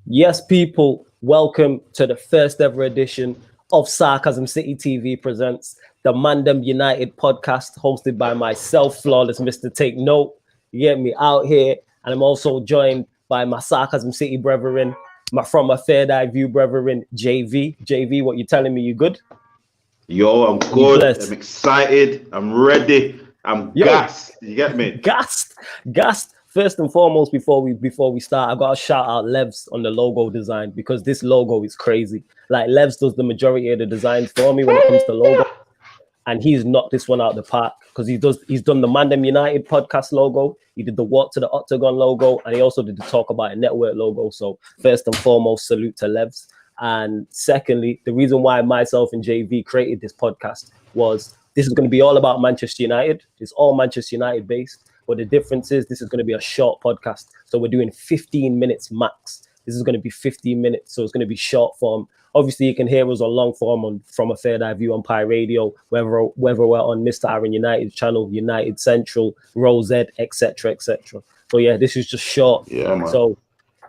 Yes, people, welcome to the first ever edition of Sarcasm City TV presents the ManDem United Podcast, hosted by myself, Flawless Mr. Take Note. You get me out here, and I'm also joined by my Sarcasm City brethren, from a Third Eye View brethren, JV. JV, what you telling me? You good? Yo, I'm good. I'm excited. I'm ready. I'm gassed. You get me? Gassed. First and foremost, before we start, I gotta shout out Levs on the logo design because this logo is crazy. Like Levs does the majority of the designs for me when it comes to logo, and he's knocked this one out of the park because he's done the ManDem United Podcast logo. He did the Walk to the Octagon logo, and he also did the Talk About a Network logo. So first and foremost, salute to Levs. And secondly, the reason why myself and JV created this podcast was this is going to be all about Manchester United. It's all Manchester United based. But the difference is this is going to be a short podcast. So we're doing 15 minutes max. This is going to be 15 minutes. So it's going to be short form. Obviously, you can hear us on long form from a Third Eye View on Pi Radio, whether we're on Mr. Aaron United's channel, United Central, Rosette, etc., etc. So yeah, this is just short. Yeah, man. So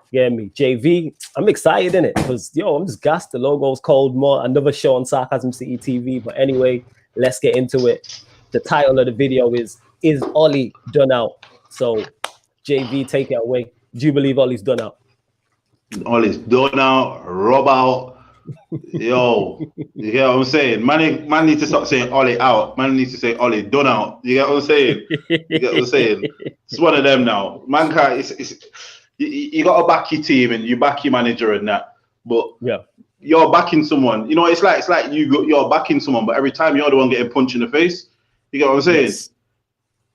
yeah, me, JV, I'm excited in it because I'm just gassed. The logo's cold. More another show on Sarcasm City TV. But anyway, let's get into it. The title of the video is Ollie done out? So, JV, take it away. Do you believe Ollie's done out? Ollie's done out, rub out. Yo, you get what I'm saying? Man needs to stop saying Ollie out. Man needs to say Ollie done out. You get what I'm saying? You get what I'm saying? It's one of them now. Man can't. You got to back your team and you back your manager and that. But yeah, you're backing someone. You know, it's like you're backing someone, but every time you're the one getting punched in the face. You get what I'm saying? Yes.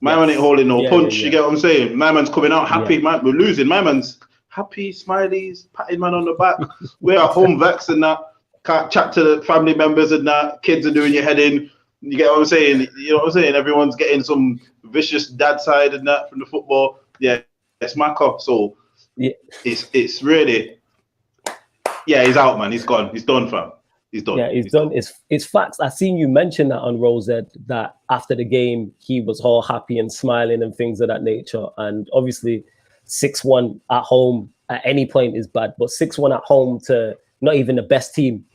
My man ain't holding no punch. You get what I'm saying? My man's coming out happy. Man, we're losing. My man's happy, smileys, patting man on the back. We're at home vex and that. Can't chat to the family members and that. Kids are doing your head in. You get what I'm saying? You know what I'm saying? Everyone's getting some vicious dad side and that from the football. Yeah, it's Maka. So yeah, it's really he's out, man. He's gone. He's done, fam. He's done. Yeah, he's done. It's facts. I seen you mention that on Rosette that after the game he was all happy and smiling and things of that nature. And obviously, 6-1 at home at any point is bad, but 6-1 at home to not even the best team.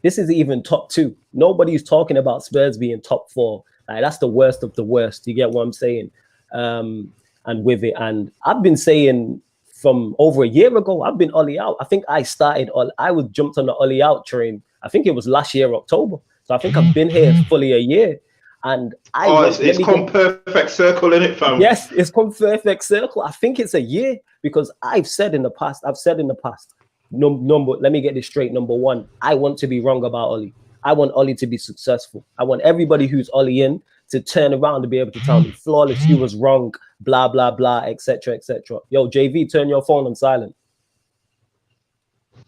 This is even top 2. Nobody's talking about Spurs being top 4. Like that's the worst of the worst. You get what I'm saying? And with it, and I've been saying from over a year ago, I've been Ollie out. I think I jumped on the Ollie out train. I think it was last year, October. So I think I've been here fully a year. And it's come perfect circle, innit, fam? Yes, it's come perfect circle. I think it's a year because I've said in the past, let me get this straight. Number one, I want to be wrong about Ollie. I want Ollie to be successful. I want everybody who's Ollie in to turn around and be able to tell me, Flawless, you was wrong, blah, blah, blah, etc., etc. Yo, JV, turn your phone on silent.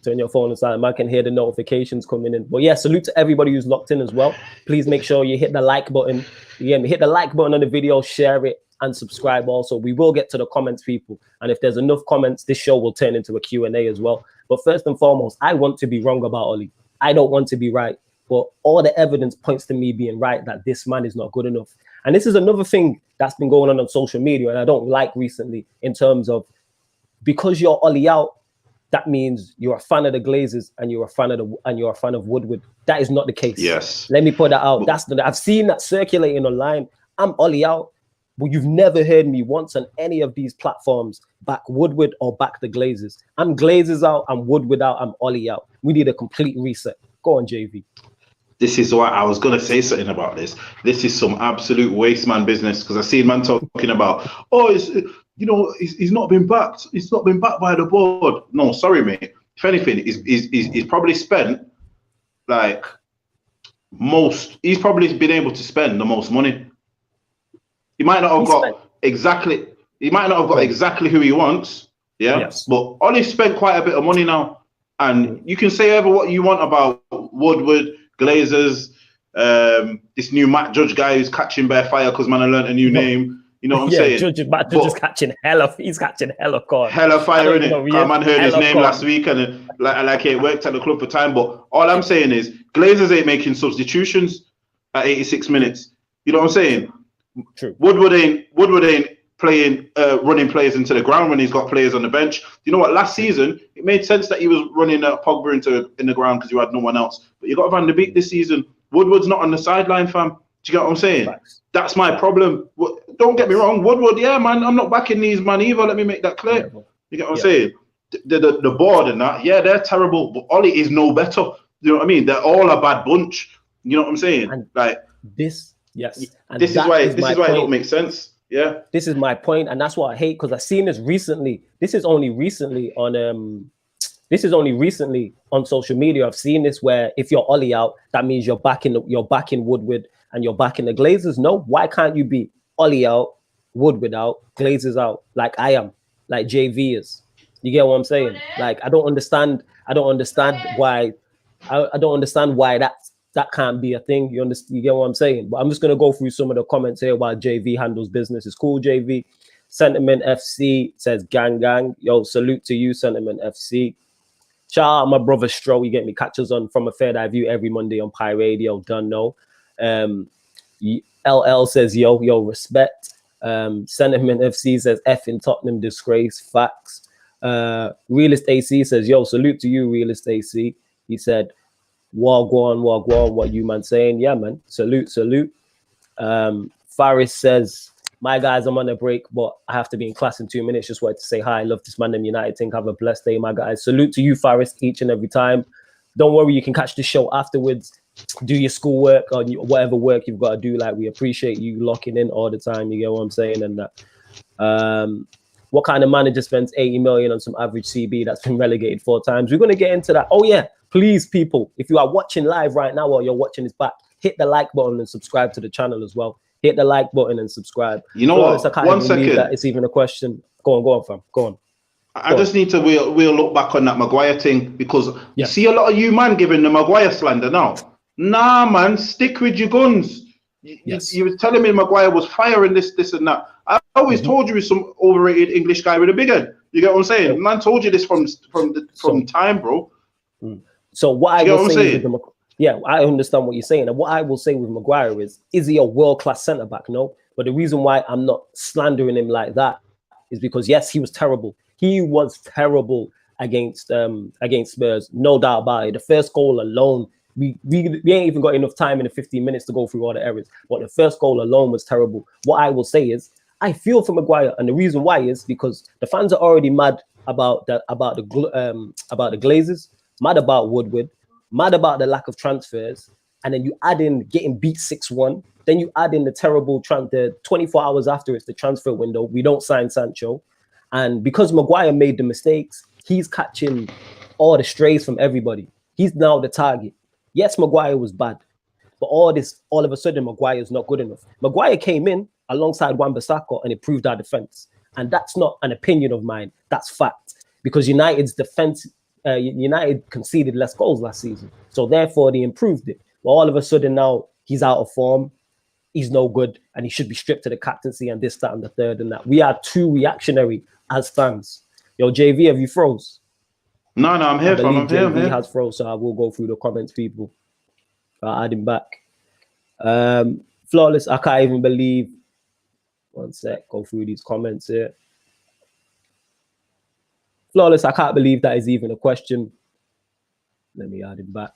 Turn your phone on silent. Man can hear the notifications coming in. But yeah, salute to everybody who's locked in as well. Please make sure you hit the like button. Yeah, hit the like button on the video, share it, and subscribe also. We will get to the comments, people. And if there's enough comments, this show will turn into a Q&A as well. But first and foremost, I want to be wrong about Ollie. I don't want to be right. But all the evidence points to me being right that this man is not good enough. And this is another thing that's been going on social media and I don't like recently in terms of because you're Ollie out, that means you're a fan of the Glazers and you're a fan of Woodward. That is not the case. Yes. Let me put that out. I've seen that circulating online. I'm Ollie out, but you've never heard me once on any of these platforms back Woodward or back the Glazers. I'm Glazers out, I'm Woodward out, I'm Ollie out. We need a complete reset. Go on, JV. This is why I was going to say something about this. This is some absolute waste man business because I seen man talking about, he's not been backed. He's not been backed by the board. No, sorry, mate. If anything, he's probably spent he's probably been able to spend the most money. He might not have got exactly who he wants. Yeah. Yes. But Ollie's spent quite a bit of money now. And you can say what you want about Woodward, Glazers, this new Matt Judge guy who's catching bare fire because man I learned a new name. You know what I'm saying? Matt Judge is catching he's catching hella fire, innit? Man heard his name last week and it worked at the club for time. But all I'm saying is Glazers ain't making substitutions at 86 minutes. You know what I'm saying? True. Woodward ain't running players into the ground when he's got players on the bench. You know what? Last season, it made sense that he was running Pogba in the ground because you had no one else. But you got Van de Beek this season. Woodward's not on the sideline, fam. Do you get what I'm saying? Facts. That's my problem. Don't get me wrong. Woodward, yeah, man, I'm not backing these man either. Let me make that clear. You get what I'm saying? The board and that, yeah, they're terrible. But Ollie is no better. You know what I mean? They're all a bad bunch. You know what I'm saying? And like this, yes. And this is why it don't make sense. Yeah. This is my point, and that's what I hate, because I've seen this recently. This is only recently on social media. I've seen this where if you're Ollie out, that means you're backing Woodward and you're backing the Glazers. No, why can't you be Ollie out, Woodward out, Glazers out, like I am, like JV is? You get what I'm saying? Like I don't understand why that can't be a thing. You get what I'm saying? But I'm just gonna go through some of the comments here while JV handles business. It's cool, JV. Sentiment FC says gang gang. Yo, salute to you, Sentiment FC. Shout out my brother Stro. You get me, catches on From a Third Eye View every Monday on Pi Radio. Done know. LL says yo respect. Sentiment FC says F in Tottenham disgrace. Facts. Realist AC says yo, salute to you, Realist AC. He said wagwan, what you man saying? Yeah, man. Salute. Faris says, my guys, I'm on a break, but I have to be in class in 2 minutes. Just wanted to say hi. I love this ManDem United thing. Have a blessed day, my guys. Salute to you, Faris, each and every time. Don't worry, you can catch the show afterwards. Do your schoolwork or whatever work you've got to do. Like, we appreciate you locking in all the time. You get what I'm saying? And that. What kind of manager spends 80 million on some average CB that's been relegated 4 times? We're going to get into that. Oh, yeah. Please, people, if you are watching live right now or you're watching this back, hit the like button and subscribe to the channel as well. Hit the like button and subscribe. You know what? I can't 1 second. That it's even a question. Go on, fam. Go on. I just need to we'll look back on that Maguire thing, because you see a lot of you man giving the Maguire slander now. Nah, man, stick with your guns. You were telling me Maguire was firing this and that. I always told you he's some overrated English guy with a big head. You get what I'm saying? Yeah. Man told you this from time, bro. So what I will say with I understand what you're saying. And what I will say with Maguire is he a world-class centre-back? No. But the reason why I'm not slandering him like that is because, yes, he was terrible. He was terrible against Spurs, no doubt about it. The first goal alone, we ain't even got enough time in the 15 minutes to go through all the errors. But the first goal alone was terrible. What I will say is, I feel for Maguire, and the reason why is because the fans are already mad about the Glazers, mad about Woodward, mad about the lack of transfers, and then you add in getting beat 6-1. Then you add in the terrible the 24 hours after it's the transfer window. We don't sign Sancho, and because Maguire made the mistakes, he's catching all the strays from everybody. He's now the target. Yes, Maguire was bad, but all of a sudden, Maguire is not good enough. Maguire came in alongside Wan-Bissaka and improved our defense. And that's not an opinion of mine. That's fact. Because United's defense, United conceded less goals last season. So therefore, they improved it. But all of a sudden now, he's out of form. He's no good. And he should be stripped to the captaincy and this, that, and the third and that. We are too reactionary as fans. Yo, JV, have you froze? No, I'm here. I'm here. JV has froze, so I will go through the comments, people. I'll add him back. Flawless, I can't even believe. One sec, go through these comments here. Flawless, I can't believe that is even a question. Let me add him back.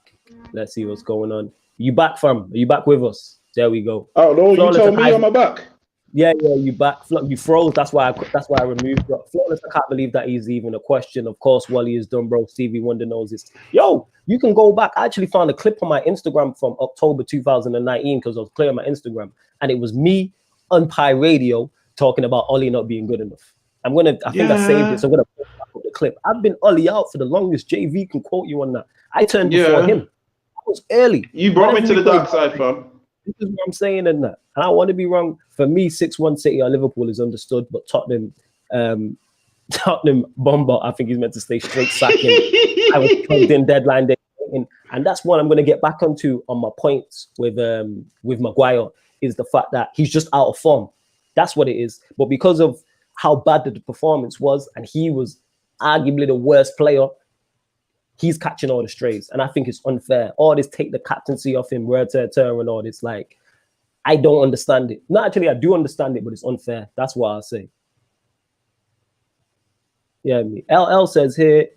Let's see what's going on. You back, fam? Are you back with us? There we go. Oh no, Flawless, you told me I'm back. Yeah, you back. You froze. That's why I removed you. Flawless, I can't believe that is even a question. Of course, Wally is done, bro. Stevie Wonder knows this. Yo, you can go back. I actually found a clip on my Instagram from October 2019 because I was clearing my Instagram, and it was me on Pi Radio talking about Ollie not being good enough. I think I saved it, so I'm gonna put the clip. I've been Ollie out for the longest. JV can quote you on that. I turned before him. I was early. You brought me to the dark side, fam. This is what I'm saying in that. And I want to be wrong. For me, 6-1 City or Liverpool is understood, but Tottenham Bomber, I think he's meant to stay straight sacking. I was plugged in deadline day. And that's what I'm going to get back onto on my points with Maguire, is the fact that he's just out of form. That's what it is. But because of how bad the performance was, and he was arguably the worst player, he's catching all the strays. And I think it's unfair. All this take the captaincy off him, and all this, like, I don't understand it. No, actually, I do understand it, but it's unfair. That's what I'll say. Yeah, me. LL says here,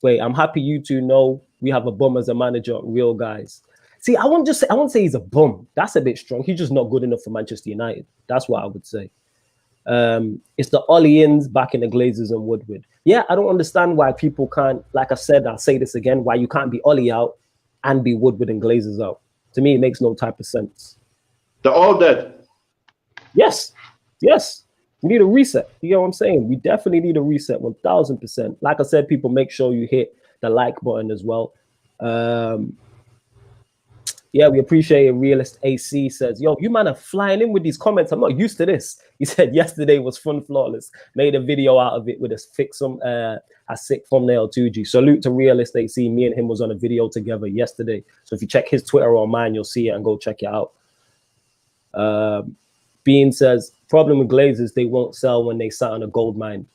wait, I'm happy you two know we have a bum as a manager, real guys. See, I won't say he's a bum. That's a bit strong. He's just not good enough for Manchester United. That's what I would say. It's the Ollie-ins back in the Glazers and Woodward. Yeah, I don't understand why people can't, like I said, I'll say this again, why you can't be Ollie out and be Woodward and Glazers out. To me, it makes no type of sense. They're all dead. Yes. We need a reset. You know what I'm saying? We definitely need a reset, 1000%. Like I said, people, make sure you hit the like button as well. Yeah, we appreciate it. Realist AC says, yo, you man are flying in with these comments. I'm not used to this. He said yesterday was fun, flawless. Made a video out of it with a sick thumbnail 2G. Salute to Realist AC. Me and him was on a video together yesterday. So if you check his Twitter or mine, you'll see it and go check it out. Bean says, problem with Glazers, they won't sell when they sat on a gold mine.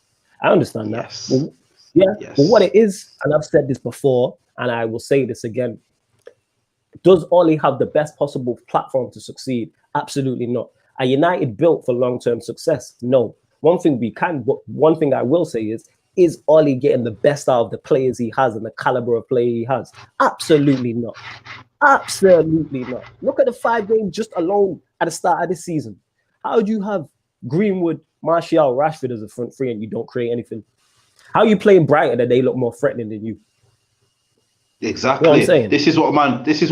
I understand that. Yes. Well, yeah, yes. But what it is, and I've said this before, and I will say this again, does Ollie have the best possible platform to succeed? Absolutely not. Are United built for long-term success? No. One thing I will say is Ollie getting the best out of the players he has and the caliber of player he has? Absolutely not. Absolutely not. Look at the 5 games just alone at the start of this season. How do you have Greenwood, Martial, Rashford as a front three and you don't create anything? How are you playing Brighton and they look more threatening than you? Exactly. You know what I'm saying? This is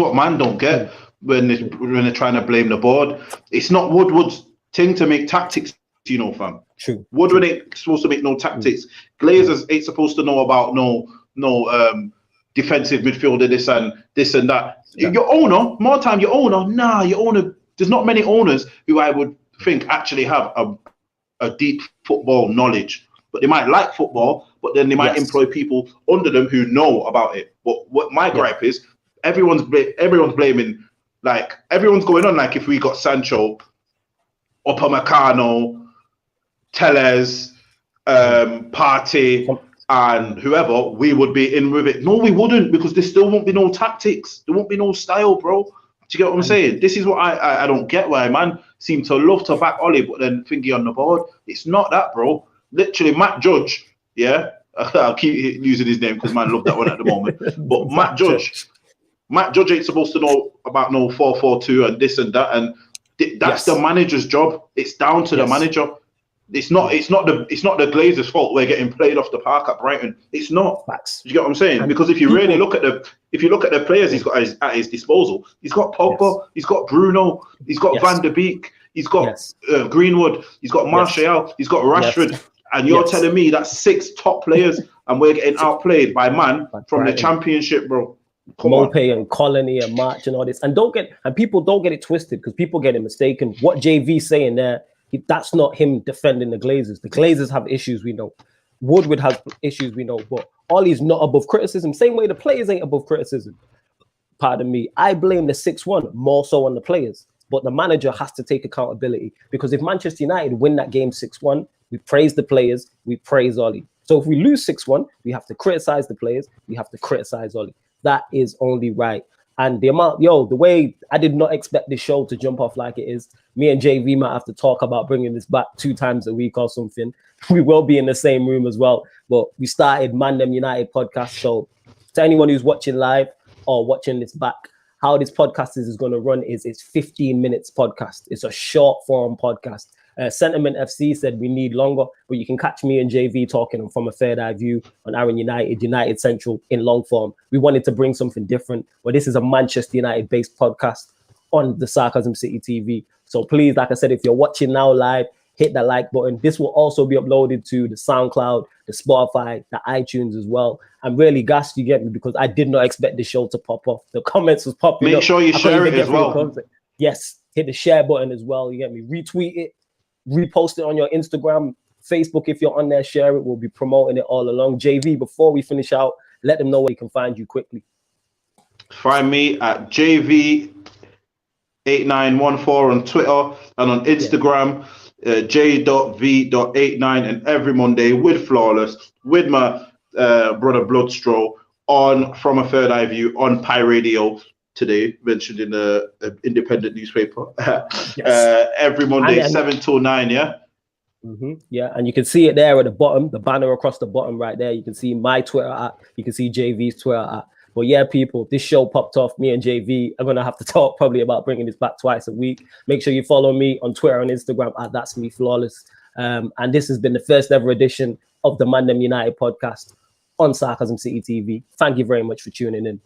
what man don't get when they're trying to blame the board. It's not Woodward's thing to make tactics, you know, fam. True. Woodward ain't supposed to make no tactics. Glazers ain't supposed to know about no defensive midfielder, this and that. Yeah. Your owner, there's not many owners who I would think actually have a deep football knowledge. But they might like football, but then they might employ people under them who know about it. But what my gripe is, everyone's blaming, like everyone's going on like if we got Sancho, Upamecano, Tellez, Partey, and whoever, we would be in with it. No, we wouldn't, because there still won't be no tactics. There won't be no style, bro. Do you get what I'm saying? This is what I don't get why man seem to love to back Ollie, but then thingy on the board. It's not that, bro. Literally, Matt Judge, yeah, I'll keep using his name because man love that one at the moment. But Matt Judge ain't supposed to know about no 4-4-2 and this and that, and that's the manager's job. It's down to the manager. It's not the Glazers' fault we're getting played off the park at Brighton. It's not. Facts. You get what I'm saying? Because if you really look at the players he's got at his disposal, he's got Pogba, he's got Bruno, he's got Van der Beek, he's got Greenwood, he's got Martial, he's got Rashford. And you're telling me that's 6 top players and we're getting outplayed by man from the Championship, bro. Mope and Colony and March and all this. And people don't get it twisted because people get it mistaken. What JV's saying there, that's not him defending the Glazers. The Glazers have issues, we know. Woodward has issues, we know. But Ollie's not above criticism. Same way the players ain't above criticism. Pardon me. I blame the 6-1 more so on the players. But the manager has to take accountability. Because if Manchester United win that game 6-1, we praise the players, we praise Ollie. So if we lose 6-1, we have to criticize the players, we have to criticize Ollie. That is only right. And the way I did not expect this show to jump off like it is. Me and JV might have to talk about bringing this back 2 times a week or something. We will be in the same room as well. But we started ManDem United Podcast. So to anyone who's watching live or watching this back, how this podcast is going to run is it's 15 minutes podcast. It's a short form podcast. Sentiment FC said we need longer, but you can catch me and JV talking from a third eye view on Aaron United Central in long form. We wanted to bring something different, but this is a Manchester United based podcast on the Sarcasm City TV. So please, like I said, if you're watching now live, hit that like button. This will also be uploaded to the SoundCloud, the Spotify, the iTunes as well. I'm really gassed, you get me, because I did not expect the show to pop off. The comments was popping up. Make sure you share it as well. Yes, hit the share button as well. You get me? Retweet it, repost it on your Instagram, Facebook. If you're on there, share it. We'll be promoting it all along. JV, before we finish out, let them know where you can find you quickly. Find me at JV8914 on Twitter and on Instagram. J.V.89, and every Monday with Flawless, with my brother Bloodstrow on From a Third Eye View on Pi Radio. today, mentioned in the independent newspaper. Yes. Every Monday, And 7 till 9, yeah? Yeah, and you can see it there at the bottom, the banner across the bottom right there. You can see my Twitter at, you can see JV's Twitter at. But yeah, people, this show popped off. Me and JV are going to have to talk probably about bringing this back twice a week. Make sure you follow me on Twitter and Instagram at That's Me Flawless. And this has been the first ever edition of the ManDem United podcast on Sarcasm City TV. Thank you very much for tuning in.